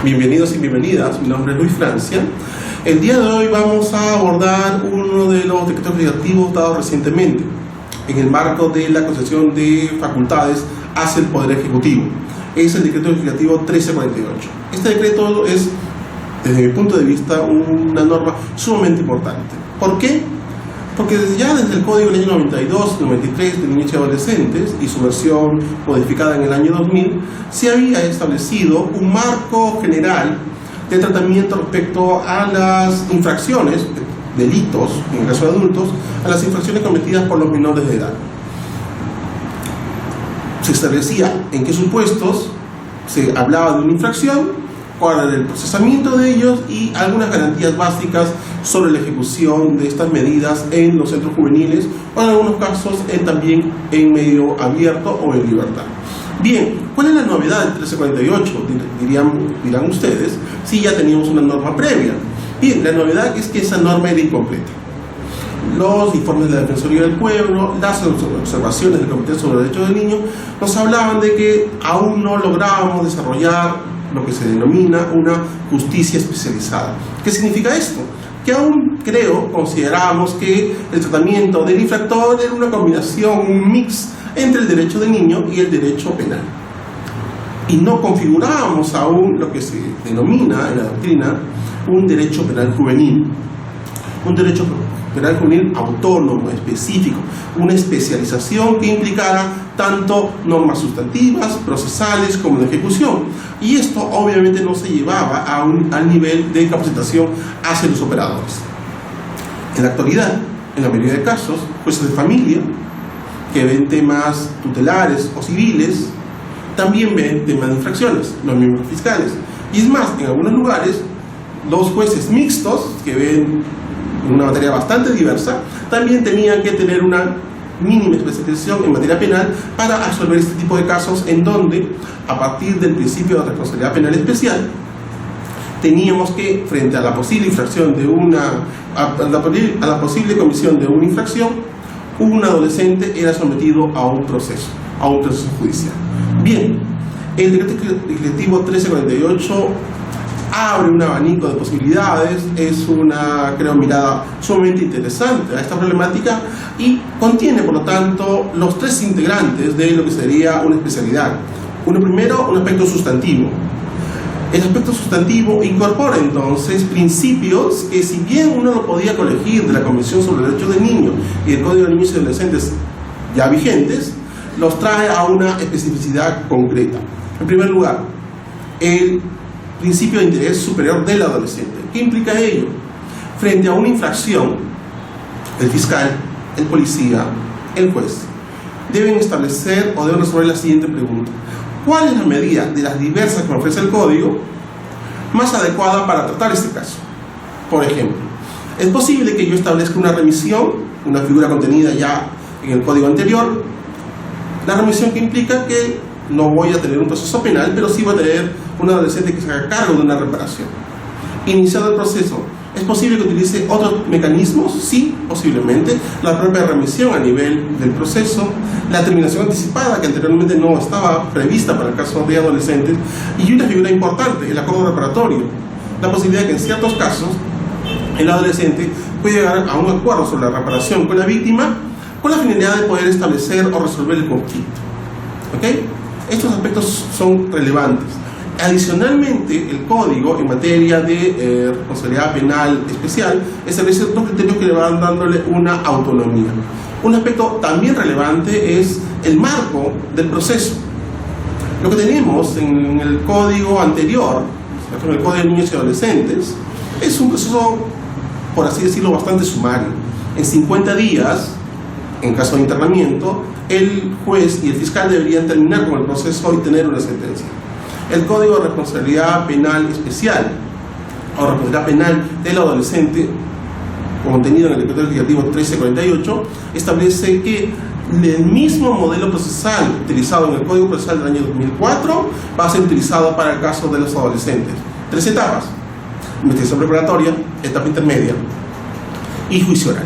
Bienvenidos y bienvenidas, mi nombre es Luis Francia. El día de hoy vamos a abordar uno de los decretos legislativos dados recientemente en el marco de la concesión de facultades hacia el Poder Ejecutivo. Es el decreto legislativo 1348. Este decreto es, desde mi punto de vista, una norma sumamente importante. ¿Por qué? Porque desde el Código del año 92-93 de niños y adolescentes y su versión modificada en el año 2000, se había establecido un marco general de tratamiento respecto a las infracciones, delitos, en el caso de adultos, a las infracciones cometidas por los menores de edad. Se establecía en qué supuestos se hablaba de una infracción, cuál era el procesamiento de ellos y algunas garantías básicas sobre la ejecución de estas medidas en los centros juveniles o en algunos casos también en medio abierto o en libertad. Bien, ¿cuál es la novedad del 1348? Dirán ustedes, si ya teníamos una norma previa. Bien, la novedad es que esa norma era incompleta. Los informes de la Defensoría del Pueblo, las observaciones del Comité sobre los Derechos del Niño nos hablaban de que aún no lográbamos desarrollar lo que se denomina una justicia especializada. ¿Qué significa esto? Que aún considerábamos que el tratamiento del infractor era una combinación, un mix entre el derecho del niño y el derecho penal. Y no configurábamos aún lo que se denomina en la doctrina un derecho penal juvenil. Un derecho penal juvenil autónomo, específico, una especialización que implicara tanto normas sustantivas, procesales como de ejecución. Y esto obviamente no se llevaba al nivel de capacitación hacia los operadores. En la actualidad, en la mayoría de casos, jueces de familia que ven temas tutelares o civiles, también ven temas de infracciones, los mismos fiscales. Y es más, en algunos lugares, los jueces mixtos que ven una materia bastante diversa, también tenían que tener una mínima especialización en materia penal para resolver este tipo de casos en donde, a partir del principio de responsabilidad penal especial, teníamos que, frente a la posible infracción de a la posible comisión de una infracción, un adolescente era sometido a un proceso judicial. Bien, el decreto legislativo 1348 abre un abanico de posibilidades, es una, mirada sumamente interesante a esta problemática y contiene, por lo tanto, los tres integrantes de lo que sería una especialidad. Primero, un aspecto sustantivo. El aspecto sustantivo incorpora entonces principios que, si bien uno lo podía colegir de la Convención sobre el Derecho del Niño y del Código de Niños y Adolescentes ya vigentes, los trae a una especificidad concreta. En primer lugar, el principio de interés superior del adolescente. ¿Qué implica ello? Frente a una infracción, el fiscal, el policía, el juez deben establecer o deben resolver la siguiente pregunta: ¿cuál es la medida de las diversas que ofrece el código más adecuada para tratar este caso? Por ejemplo, es posible que yo establezca una remisión, una figura contenida ya en el código anterior, la remisión que implica que no voy a tener un proceso penal, pero sí voy a tener un adolescente que se haga cargo de una reparación. Iniciado el proceso, ¿es posible que utilice otros mecanismos? Sí, posiblemente. La propia remisión a nivel del proceso, la terminación anticipada, que anteriormente no estaba prevista para el caso de adolescentes, y una figura importante, el acuerdo reparatorio. La posibilidad de que en ciertos casos el adolescente puede llegar a un acuerdo sobre la reparación con la víctima con la finalidad de poder establecer o resolver el conflicto. ¿Ok? Estos aspectos son relevantes. Adicionalmente, el código en materia de responsabilidad penal especial establece dos criterios que le van dándole una autonomía. Un aspecto también relevante es el marco del proceso. Lo que tenemos en el código anterior, en el Código de Niños y Adolescentes, es un proceso, por así decirlo, bastante sumario. En 50 días, en caso de internamiento, el juez y el fiscal deberían terminar con el proceso y tener una sentencia. El Código de Responsabilidad Penal Especial o Responsabilidad Penal del Adolescente, contenido en el decreto legislativo 1348, establece que el mismo modelo procesal utilizado en el Código Procesal del año 2004 va a ser utilizado para el caso de los adolescentes. 3 etapas: investigación preparatoria, etapa intermedia y juicio oral.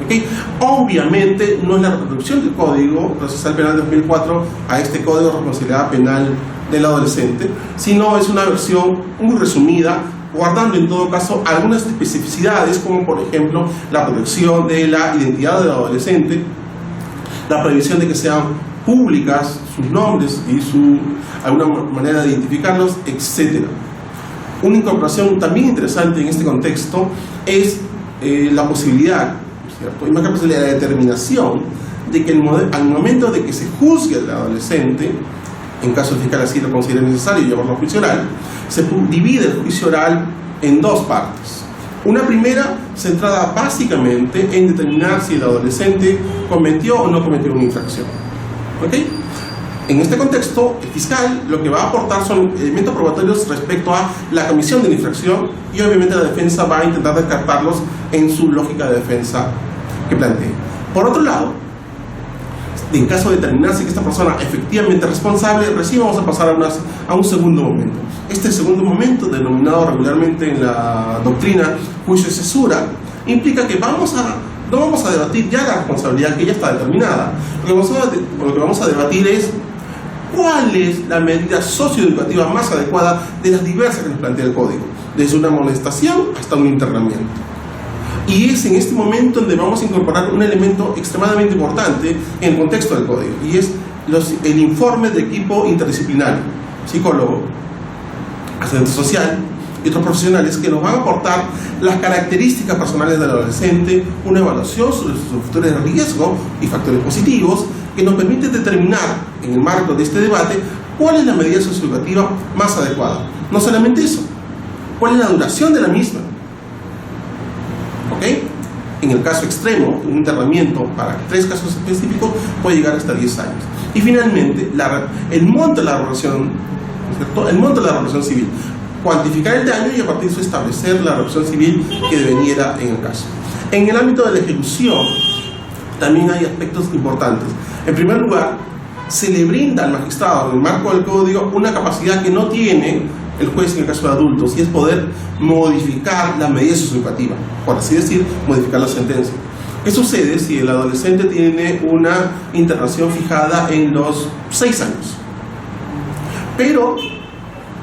¿Okay? Obviamente no es la reproducción del Código Procesal Penal de 2004 a este Código de Responsabilidad Penal del Adolescente, sino es una versión muy resumida, guardando en todo caso algunas especificidades, como por ejemplo la protección de la identidad del adolescente, la prohibición de que sean públicas sus nombres y alguna manera de identificarlos, etc. Una incorporación también interesante en este contexto es la posibilidad, ¿cierto? Y más que la posibilidad, la determinación de que al momento de que se juzgue al adolescente, en caso de fiscal así lo considere necesario llamarlo juicio oral, se divide el juicio oral en dos partes. Una primera centrada básicamente en determinar si el adolescente cometió o no cometió una infracción. ¿Ok? En este contexto, el fiscal lo que va a aportar son elementos probatorios respecto a la comisión de la infracción, y obviamente la defensa va a intentar descartarlos en su lógica de defensa que plantea. Por otro lado, en caso de determinarse que esta persona efectivamente es responsable, recién vamos a pasar a un segundo momento. Este segundo momento, denominado regularmente en la doctrina juicio de cesura, implica que no vamos a debatir ya la responsabilidad que ya está determinada. Lo que vamos a debatir es cuál es la medida socioeducativa más adecuada de las diversas que nos plantea el Código, desde una amonestación hasta un internamiento. Y es en este momento donde vamos a incorporar un elemento extremadamente importante en el contexto del Código, y es el informe de equipo interdisciplinario, psicólogo, asistente social y otros profesionales, que nos van a aportar las características personales del adolescente, una evaluación sobre sus factores de riesgo y factores positivos, que nos permite determinar, en el marco de este debate, cuál es la medida socioeducativa más adecuada. No solamente eso, cuál es la duración de la misma. ¿Ok? En el caso extremo, un internamiento para 3 casos específicos puede llegar hasta 10 años. Y finalmente, el monto de la reparación, ¿cierto? El monto de la reparación civil. Cuantificar el daño y a partir de eso establecer la reparación civil que deveniera en el caso. En el ámbito de la ejecución, también hay aspectos importantes. En primer lugar, se le brinda al magistrado, en el marco del Código, una capacidad que no tiene el juez en el caso de adultos, y es poder modificar la medida socioeducativa, por así decir, modificar la sentencia. ¿Qué sucede si el adolescente tiene una internación fijada en los 6 años? Pero,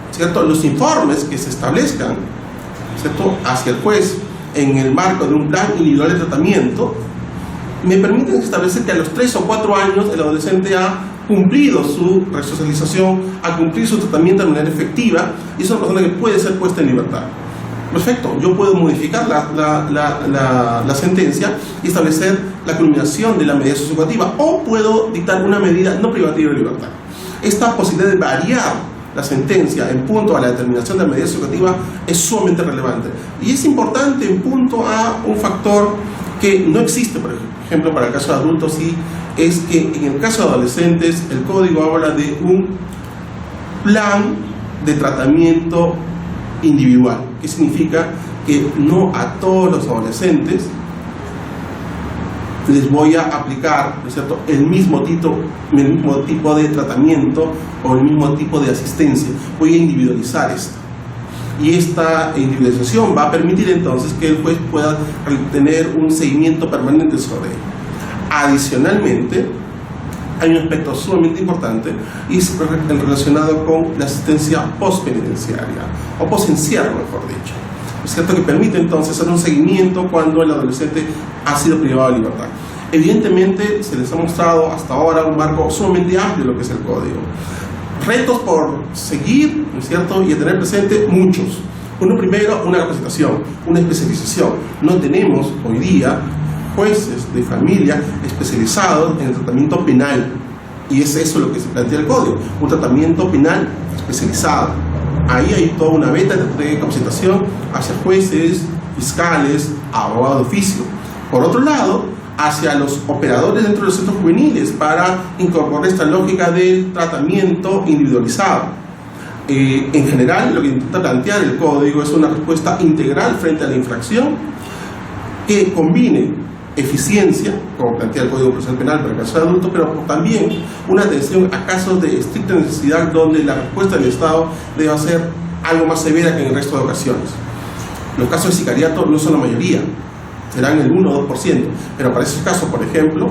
¿cierto?, los informes que se establezcan, ¿cierto?, hacia el juez en el marco de un plan individual de tratamiento, me permiten establecer que a los 3 o 4 años el adolescente ha cumplido su resocialización, ha cumplido su tratamiento de manera efectiva, y es una persona que puede ser puesta en libertad. Perfecto, yo puedo modificar la sentencia y establecer la culminación de la medida socioeducativa, o puedo dictar una medida no privativa de libertad. Esta posibilidad de variar la sentencia en punto a la determinación de la medida socioeducativa es sumamente relevante, y es importante en punto a un factor que no existe, por ejemplo, para el caso de adultos, y es que en el caso de adolescentes el Código habla de un plan de tratamiento individual, que significa que no a todos los adolescentes les voy a aplicar, ¿no es cierto?, el mismo tipo de tratamiento o el mismo tipo de asistencia. Voy a individualizar esto, y esta individualización va a permitir entonces que el juez pueda tener un seguimiento permanente sobre ello. Adicionalmente, hay un aspecto sumamente importante, y es relacionado con la asistencia postpenitenciaria, o postencierro, mejor dicho. Es cierto que permite entonces hacer un seguimiento cuando el adolescente ha sido privado de libertad. Evidentemente, se les ha mostrado hasta ahora un marco sumamente amplio de lo que es el Código. Retos por seguir, ¿no es cierto?, y a tener presente muchos. Uno, primero, una capacitación, una especialización. No tenemos hoy día jueces de familia especializados en el tratamiento penal, y es eso lo que se plantea el Código, un tratamiento penal especializado. Ahí hay toda una beta de capacitación hacia jueces, fiscales, abogados de oficio. Por otro lado, hacia los operadores dentro de los centros juveniles, para incorporar esta lógica del tratamiento individualizado. En general, lo que intenta plantear el Código es una respuesta integral frente a la infracción, que combine eficiencia, como plantea el Código Procesal Penal para el caso de adultos, pero también una atención a casos de estricta necesidad, donde la respuesta del Estado debe ser algo más severa que en el resto de ocasiones. Los casos de sicariato no son la mayoría, serán el 1 o 2%, pero para esos casos, por ejemplo,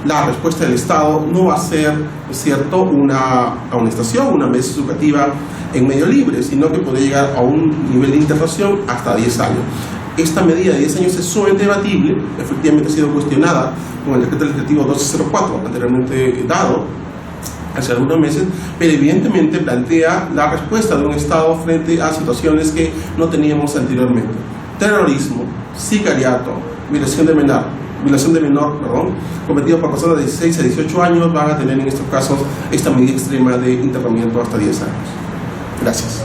la respuesta del Estado no va a ser, ¿cierto?, una amonestación, una medida educativa en medio libre, sino que puede llegar a un nivel de internación hasta 10 años. Esta medida de 10 años es sumamente debatible, efectivamente ha sido cuestionada con el decreto legislativo 1204, anteriormente dado hace algunos meses, pero evidentemente plantea la respuesta de un Estado frente a situaciones que no teníamos anteriormente. Terrorismo, sicariato, violación de menor, cometido por personas de 16 a 18 años, van a tener en estos casos esta medida extrema de internamiento hasta 10 años. Gracias.